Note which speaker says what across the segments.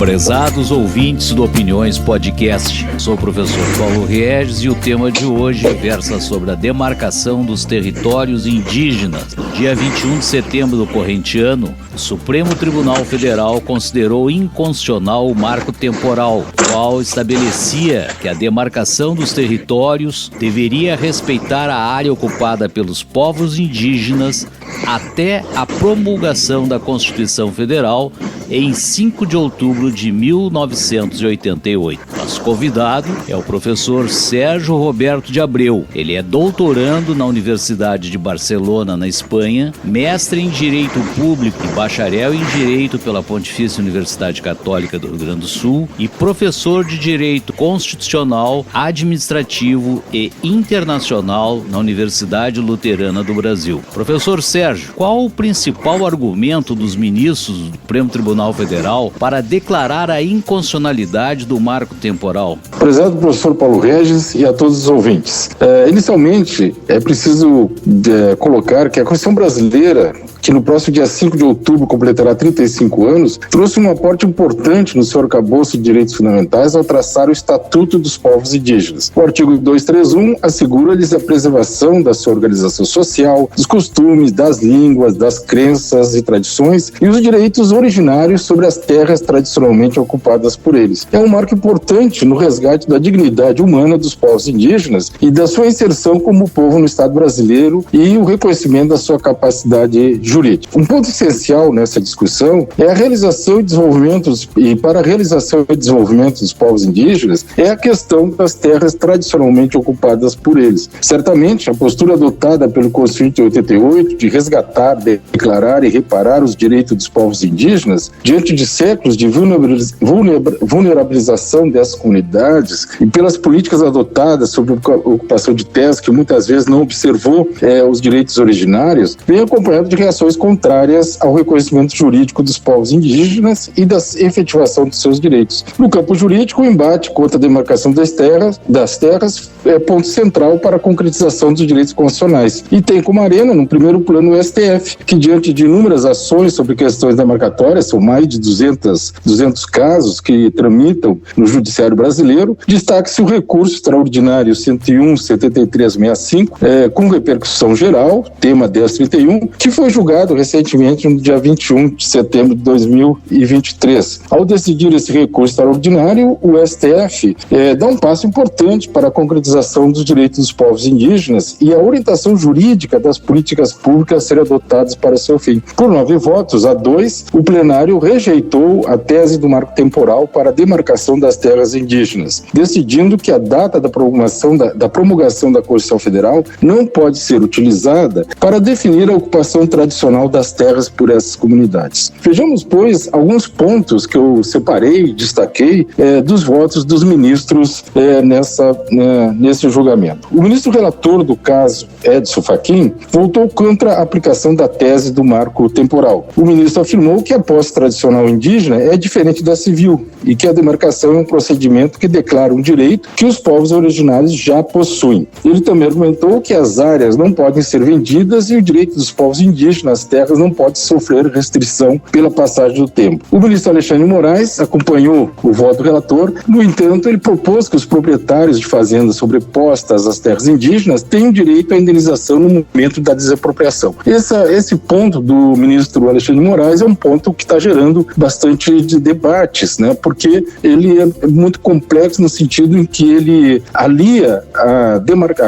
Speaker 1: Prezados ouvintes do Opiniões Podcast, sou o professor Paulo Regis e o tema de hoje versa sobre a demarcação dos territórios indígenas. No dia 21 de setembro do corrente ano, o Supremo Tribunal Federal considerou inconstitucional o marco temporal, o qual estabelecia que a demarcação dos territórios deveria respeitar a área ocupada pelos povos indígenas até a promulgação da Constituição Federal em 5 de outubro de 1988. Nosso convidado é o professor Sérgio Roberto de Abreu. Ele é doutorando na Universidade de Barcelona, na Espanha, mestre em Direito Público e bacharel em Direito pela Pontifícia Universidade Católica do Rio Grande do Sul e professor de Direito Constitucional, Administrativo e Internacional na Universidade Luterana do Brasil. Professor Sérgio, qual o principal argumento dos ministros do Supremo Tribunal Federal para declarar a inconstitucionalidade do marco temporal?
Speaker 2: Prezado professor Paulo Regis e a todos os ouvintes. Inicialmente, é preciso colocar que a Constituição brasileira, que no próximo dia 5 de outubro completará 35 anos, trouxe um aporte importante no seu arcabouço de direitos fundamentais ao traçar o Estatuto dos Povos Indígenas. O artigo 231 assegura-lhes a preservação da sua organização social, dos costumes, das línguas, das crenças e tradições e os direitos originários sobre as terras tradicionalmente ocupadas por eles. É um marco importante no resgate da dignidade humana dos povos indígenas e da sua inserção como povo no Estado brasileiro e o reconhecimento da sua capacidade jurídica. Um ponto essencial nessa discussão é a realização e desenvolvimento, e para a realização e desenvolvimento dos povos indígenas, é a questão das terras tradicionalmente ocupadas por eles. Certamente, a postura adotada pelo Constituinte de 88 de resgatar, declarar e reparar os direitos dos povos indígenas, diante de séculos de vulnerabilização dessas comunidades e pelas políticas adotadas sobre a ocupação de terras, que muitas vezes não observou os direitos originários, vem acompanhado de reações contrárias ao reconhecimento jurídico dos povos indígenas e da efetivação de seus direitos. No campo jurídico, o embate contra a demarcação das terras é ponto central para a concretização dos direitos constitucionais. E tem como arena, no primeiro plano, o STF, que diante de inúmeras ações sobre questões demarcatórias, são mais de 200 casos que tramitam no judiciário brasileiro, destaca-se o recurso extraordinário 101-7365, com repercussão geral, tema 1031, que foi julgado recentemente no dia 21 de setembro de 2023. Ao decidir esse recurso extraordinário, o STF dá um passo importante para a concretização dos direitos dos povos indígenas e a orientação jurídica das políticas públicas a serem adotadas para seu fim. Por 9 votos a 2, o plenário rejeitou a tese do marco temporal para a demarcação das terras indígenas, decidindo que a data da promulgação da Constituição Federal não pode ser utilizada para definir a ocupação tradicional das terras por essas comunidades. Vejamos, pois, alguns pontos que eu separei e destaquei dos votos dos ministros nesse julgamento. O ministro relator do caso, Edson Fachin, votou contra a aplicação da tese do marco temporal. O ministro afirmou que a posse tradicional indígena é diferente da civil e que a demarcação é um procedimento que declara um direito que os povos originários já possuem. Ele também argumentou que as áreas não podem ser vendidas e o direito dos povos indígenas às terras não pode sofrer restrição pela passagem do tempo. O ministro Alexandre de Moraes acompanhou o voto do relator. No entanto, ele propôs que os proprietários de fazendas sobrepostas às terras indígenas tenham direito à indenização no momento da desapropriação. Esse ponto do ministro Alexandre de Moraes é um ponto que está gerando bastante de debates, né? Porque ele é muito complexo no sentido em que ele alia a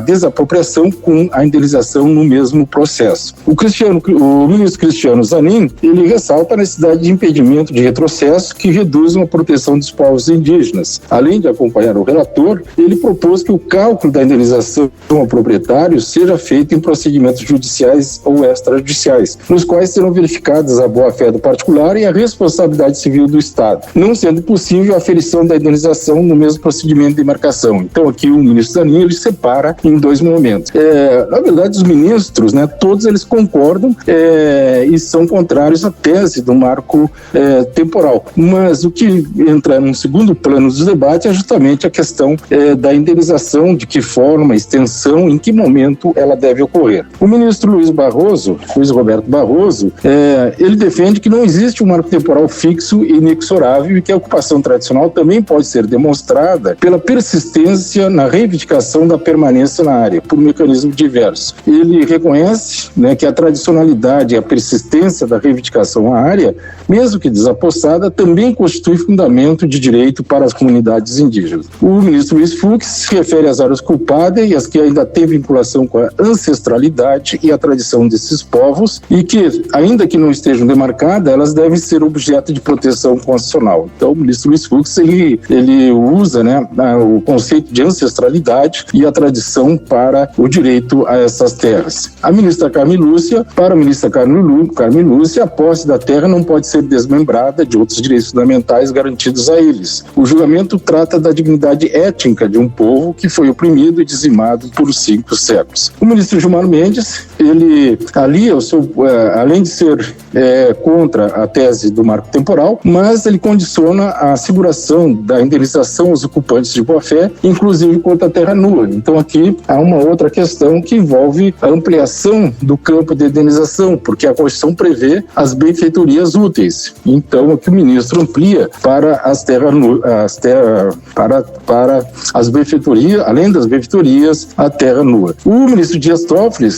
Speaker 2: desapropriação com a indenização no mesmo processo. O ministro Cristiano Zanin, ele ressalta a necessidade de impedimento de retrocesso que reduzam a proteção dos povos indígenas. Além de acompanhar o relator, ele propôs que o cálculo da indenização ao proprietário seja feito em procedimentos judiciais ou extrajudiciais, nos quais serão verificadas a boa-fé do particular e a responsabilidade civil do Estado, não sendo possível a aferição da indenização no mesmo procedimento de demarcação. Então aqui o ministro Zanin, ele separa em dois momentos. Na verdade, os ministros, né, todos eles concordam e são contrários à tese do marco temporal. Mas o que entra num segundo plano do debate é justamente a questão da indenização, de que forma, extensão, em que momento ela deve ocorrer. O ministro Luiz Roberto Barroso, ele defende que não existe um marco temporal fixo e inexorável e que a ocupação ocupação tradicional também pode ser demonstrada pela persistência na reivindicação da permanência na área, por um mecanismo diverso. Ele reconhece, né, que a tradicionalidade e a persistência da reivindicação à área, mesmo que desapossada, também constitui fundamento de direito para as comunidades indígenas. O ministro Luiz Fux se refere às áreas ocupadas e às que ainda têm vinculação com a ancestralidade e a tradição desses povos e que, ainda que não estejam demarcadas, elas devem ser objeto de proteção constitucional. Então, o ministro Luiz Fux, ele usa, né, o conceito de ancestralidade e a tradição para o direito a essas terras. A ministra Carmen Lúcia, para a ministra Carmen Lúcia, a posse da terra não pode ser desmembrada de outros direitos fundamentais garantidos a eles. O julgamento trata da dignidade étnica de um povo que foi oprimido e dizimado por 5 séculos. O ministro Gilmar Mendes, ele alia além de ser contra a tese do marco temporal, mas ele condiciona a asseguração da indenização aos ocupantes de boa-fé, inclusive quanto à terra nua. Então aqui há uma outra questão que envolve a ampliação do campo de indenização, porque a Constituição prevê as benfeitorias úteis. Então aqui o ministro amplia para as terras para as benfeitorias, além das benfeitorias, a terra nua. O ministro Dias Toffoli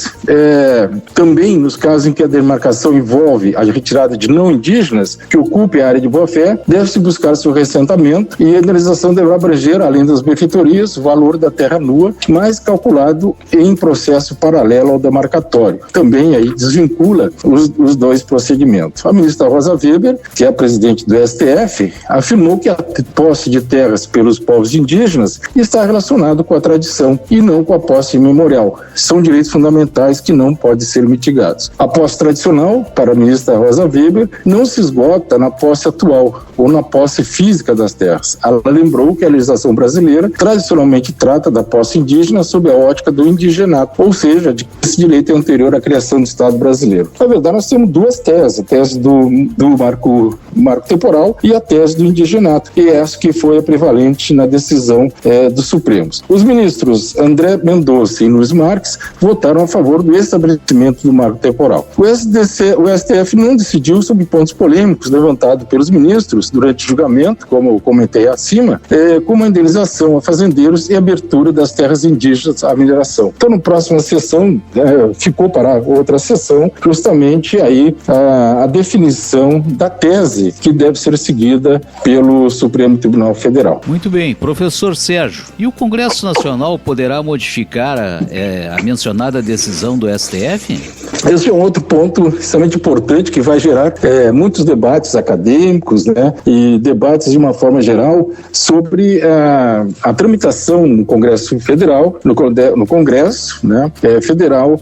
Speaker 2: também, nos casos em que a demarcação envolve a retirada de não indígenas que ocupem a área de boa-fé, deve-se buscar seu reassentamento e a indenização deverá abranger, além das benfeitorias, o valor da terra nua, mas calculado em processo paralelo ao demarcatório. Também aí desvincula os dois procedimentos. A ministra Rosa Weber, que é a presidente do STF, afirmou que a posse de terras pelos povos indígenas está relacionado com a tradição e não com a posse imemorial. São direitos fundamentais que não podem ser mitigados. A posse tradicional, para a ministra Rosa Weber, não se esgota na posse atual ou na posse física das terras. Ela lembrou que a legislação brasileira tradicionalmente trata da posse indígena sob a ótica do indigenato, ou seja, de que esse direito é anterior à criação do Estado brasileiro. Na verdade, nós temos duas teses, a tese do marco temporal e a tese do indigenato, e essa que foi a prevalente na decisão dos Supremos. Os ministros André Mendonça e Nunes Marques votaram a favor do estabelecimento do marco temporal. O STF não decidiu sobre pontos polêmicos levantados pelos ministros durante o julgamento, como eu comentei acima, como a indenização a fazendeiros e a abertura das terras indígenas à mineração. Então, na próxima sessão, ficou para outra sessão, justamente aí a definição da tese que deve ser seguida pelo Supremo Tribunal Federal.
Speaker 1: Muito bem, professor Sérgio, e o Congresso Nacional poderá modificar a mencionada decisão do STF?
Speaker 2: Esse é um outro ponto extremamente importante que vai gerar muitos debates acadêmicos, né, e debates de uma forma geral sobre a tramitação no Congresso Federal, no Congresso, né, Federal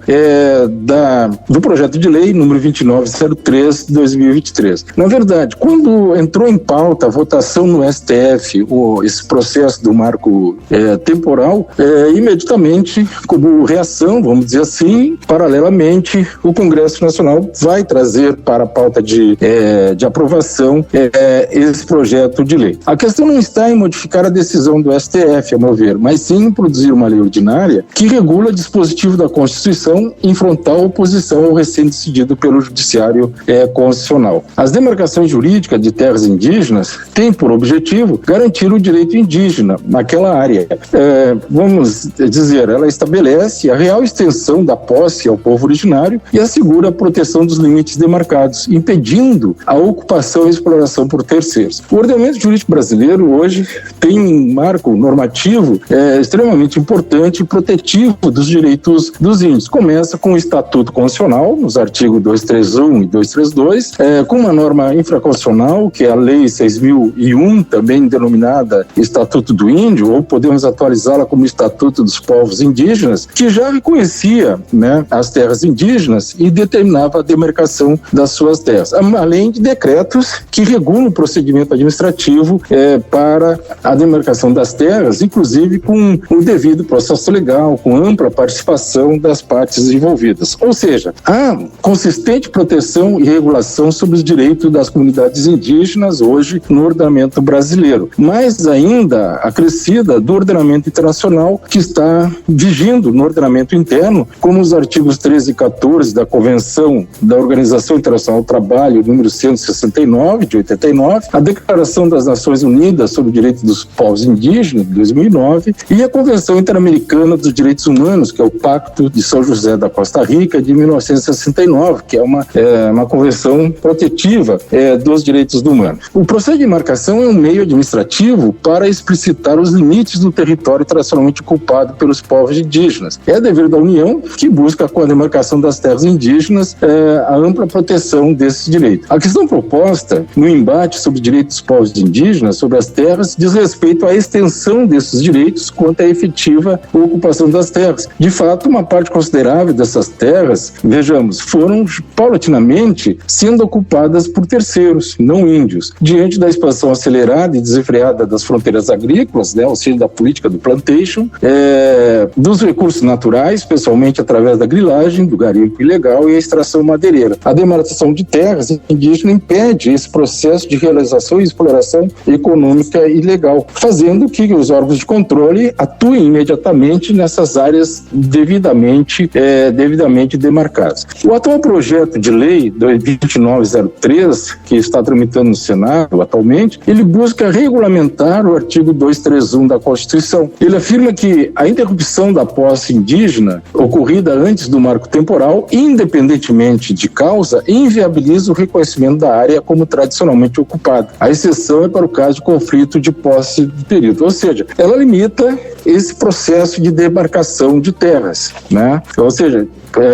Speaker 2: do projeto de lei número 2903 de 2023. Na verdade, quando entrou em pauta a votação no STF, esse processo do marco temporal, imediatamente, como reação, vamos dizer assim, paralelamente, o Congresso Nacional vai trazer para a pauta de aprovação esse projeto de lei. A questão não está em modificar a decisão do STF, a meu ver, mas sim em produzir uma lei ordinária que regula o dispositivo da Constituição em frontal oposição ao recém-decidido pelo Judiciário Constitucional. As demarcações jurídicas de terras indígenas têm por objetivo garantir o direito indígena naquela área. Vamos dizer, ela estabelece a real extensão da posse ao povo originário e assegura a proteção dos limites demarcados, impedindo a ocupação e exploração por terceiros. O ordenamento jurídico brasileiro hoje tem um marco normativo extremamente importante e protetivo dos direitos dos índios. Começa com o Estatuto Constitucional, nos artigos 231 e 232, com uma norma infraconstitucional, que é a Lei 6.001, também denominada Estatuto do Índio, ou podemos atualizá-la como Estatuto dos Povos Indígenas, que já reconhecia, né, as terras indígenas e determinava a demarcação das suas terras, além de decretos que regulam o procedimento administrativo para a demarcação das terras, inclusive com o devido processo legal, com ampla participação das partes envolvidas. Ou seja, há consistente proteção e regulação sobre os direitos das comunidades indígenas hoje no ordenamento brasileiro, mais ainda acrescida do ordenamento internacional que está vigindo no ordenamento interno, como os artigos 13 e 14 da Convenção da Organização Convenção Internacional do Trabalho número 169, de 89, a Declaração das Nações Unidas sobre o Direito dos Povos Indígenas, de 2009, e a Convenção Interamericana dos Direitos Humanos, que é o Pacto de São José da Costa Rica, de 1969, que é uma convenção protetiva dos direitos do humano. O processo de demarcação é um meio administrativo para explicitar os limites do território tradicionalmente ocupado pelos povos indígenas. É dever da União que busca, com a demarcação das terras indígenas, a ampla proteção desses direitos. A questão proposta no embate sobre direitos dos povos indígenas sobre as terras diz respeito à extensão desses direitos quanto à efetiva ocupação das terras. De fato, uma parte considerável dessas terras, vejamos, foram paulatinamente sendo ocupadas por terceiros, não índios. Diante da expansão acelerada e desenfreada das fronteiras agrícolas, ou seja, da política do plantation, dos recursos naturais, especialmente através da grilagem, do garimpo ilegal e a extração madeireira. A demarcação de terras indígenas impede esse processo de realização e exploração econômica ilegal, fazendo que os órgãos de controle atuem imediatamente nessas áreas devidamente demarcadas. O atual projeto de lei 2903, que está tramitando no Senado atualmente, ele busca regulamentar o artigo 231 da Constituição. Ele afirma que a interrupção da posse indígena ocorrida antes do marco temporal, independentemente de causa, inviabiliza o reconhecimento da área como tradicionalmente ocupada. A exceção é para o caso de conflito de posse do período. Ou seja, ela limita esse processo de demarcação de terras, né? Ou seja,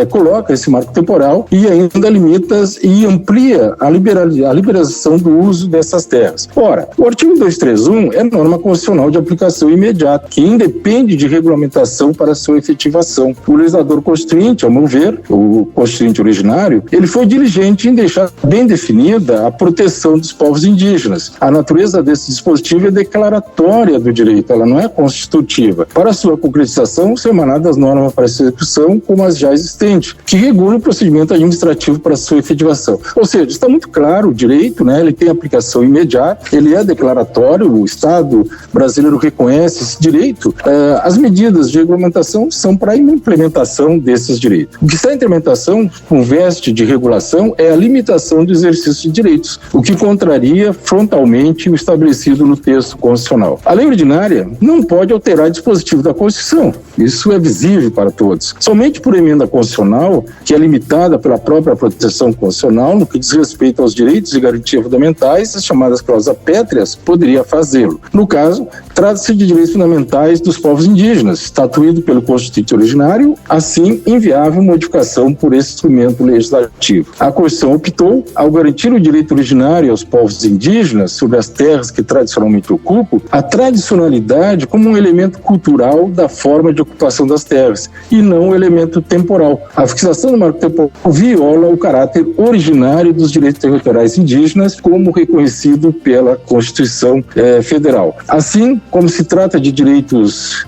Speaker 2: coloca esse marco temporal e ainda limita e amplia a liberação do uso dessas terras. Ora, o artigo 231 é norma constitucional de aplicação imediata, que independe de regulamentação para sua efetivação. O legislador constituinte, ao meu ver, o constituinte originário, ele foi diligente em deixar bem definida a proteção dos povos indígenas. A natureza desse dispositivo é declaratória do direito, ela não é constitutiva. Para sua concretização, são emanadas normas para execução, como as já existentes, que regulam o procedimento administrativo para sua efetivação. Ou seja, está muito claro o direito, né? Ele tem aplicação imediata, ele é declaratório, o Estado brasileiro reconhece esse direito. As medidas de regulamentação são para a implementação desses direitos. O que está em implementação, com veste de regulação, é a limitação do exercício de direitos, o que contraria frontalmente o estabelecido no texto constitucional. A lei ordinária não pode alterar o dispositivo da Constituição. Isso é visível para todos. Somente por emenda constitucional, que é limitada pela própria proteção constitucional, no que diz respeito aos direitos e garantias fundamentais, as chamadas cláusulas pétreas, poderia fazê-lo. No caso, trata-se de direitos fundamentais dos povos indígenas, estatuído pelo Constituinte originário, assim inviável modificação por esse instrumento legislativo. A Constituição optou, ao garantir o direito originário aos povos indígenas sobre as terras que tradicionalmente ocupam, a tradicionalidade como um elemento cultural da forma de ocupação das terras, e não um elemento temporal. A fixação do marco temporal viola o caráter originário dos direitos territoriais indígenas, como reconhecido pela Constituição Federal. Assim, como se trata de direitos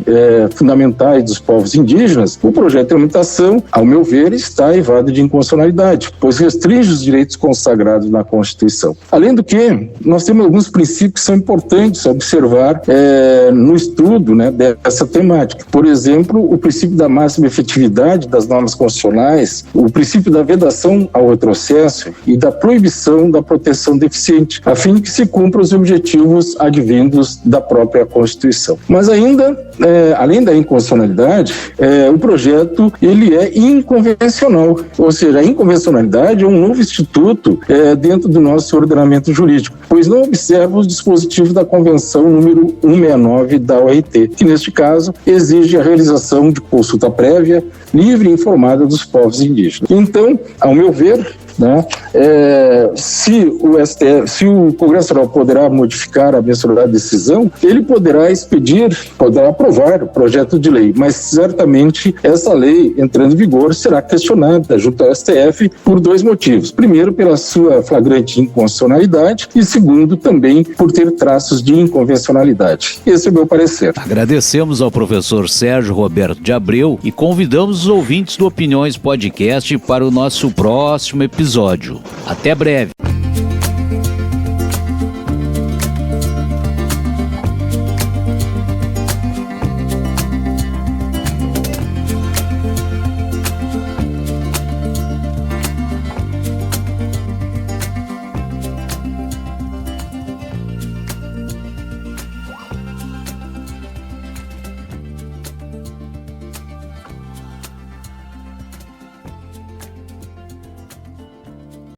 Speaker 2: fundamentais dos povos indígenas, o projeto de implementação, ao meu ver, está evado de inconstitucionalidade, pois restringe os direitos consagrados na Constituição. Além do que, nós temos alguns princípios que são importantes a observar no estudo, né, dessa temática. Por exemplo, o princípio da máxima efetividade das normas constitucionais, o princípio da vedação ao retrocesso e da proibição da proteção deficiente, a fim de que se cumpram os objetivos advindos da própria Constituição. Mas ainda, além da inconstitucionalidade, o projeto ele é inconvencional, ou seja, a inconvencionalidade é um novo instituto dentro do nosso ordenamento jurídico, pois não observa os dispositivos da Convenção número 169 da OIT, que neste caso exige a realização de consulta prévia, livre e informada dos povos indígenas. Então, ao meu ver, né, se o Congresso Nacional poderá modificar a mencionada decisão, ele poderá aprovar o projeto de lei, mas certamente essa lei, entrando em vigor, será questionada junto ao STF por dois motivos. Primeiro, pela sua flagrante inconstitucionalidade e segundo, também por ter traços de inconvencionalidade. Esse é o meu parecer.
Speaker 1: Agradecemos ao professor Sérgio Roberto de Abreu e convidamos os ouvintes do Opiniões Podcast para o nosso próximo episódio. Até breve.